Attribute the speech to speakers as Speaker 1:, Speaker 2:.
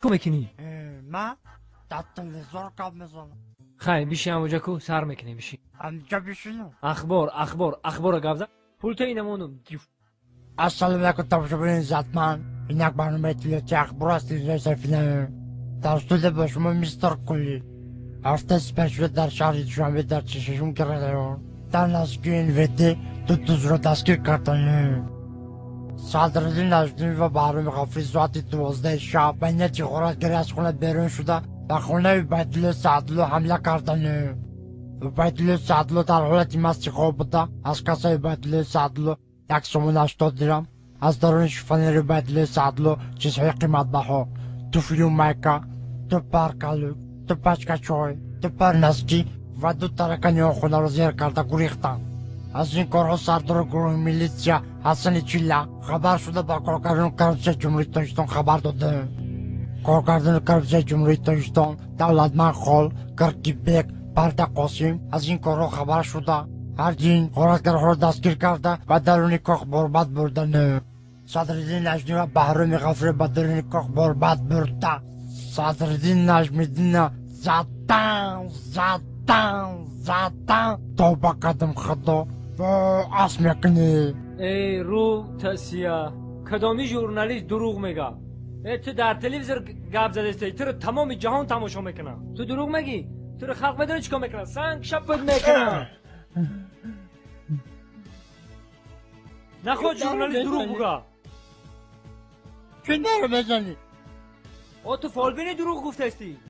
Speaker 1: میکنی؟
Speaker 2: من در تلویزیون کار میزنم.
Speaker 1: خیلی بیشی همونجا کو سر میکنی بیشی.
Speaker 2: همینجا بشینم.
Speaker 1: اخبار گفت. پول تو اینمونم.
Speaker 2: السلام علیکم تماشاگران عزتمند. اینک برنامه تلویزیون اخبار است اینجا سفینه. در استودیو با شما میستر کلی. هفته سپشل در شهر دوشنبه در چششون کرده. در نزدیکی NVD دو دوست را دستگیر کردند. صدراعظم نجمی و بهرام غفوری ساعت 12 شب بین تظاهراتگری از خانه بیرون شده و خانه عبیدالله سعدالله حمله کردند. عبیدالله سعدالله در حالت مست خواب بوده. از کاسه عبیدالله سعدالله 180 درم، از درون شیفانیر عبیدالله سعدالله چیزهای قیمت بها، توفی و میکه، دو پر کلوک، دو پچکه چای، دو پر نسکی و دو ترکانی خانه را زیر کرده گریختند. از این کارها سردار گروه میلیسیا حسن چیلا خبر شده با کارگردان کربسه جمهوری تاجیکستان خبر داده. کارگردان کربسه جمهوری تاجیکستان دولتمند خال کرکیبک برده قاسم از این کارها خبر شده. هرچین غارتگرها را دستگیر کرده و درون کاخ برباد بردن. صدراعظم نجمی و بهرام غفوری به درون کاخ برباد برده. صدراعظم نجمیدین زدن توبه قدم خدا و عصر میکنی.
Speaker 1: ای رو تسیه کدامی ژورنالیست دروغ میگه؟ تو در تلویزیون گپ زده استی، تو رو تمام جهان تماشا میکنه. تو دروغ میگی؟ تو رو خلق بدونه چیکار میکنه؟ سنگ شپت میکنه. نخود ژورنالیست دروغ بگه.
Speaker 2: چه داره بزنی؟
Speaker 1: تو فالبینی دروغ گفته استی.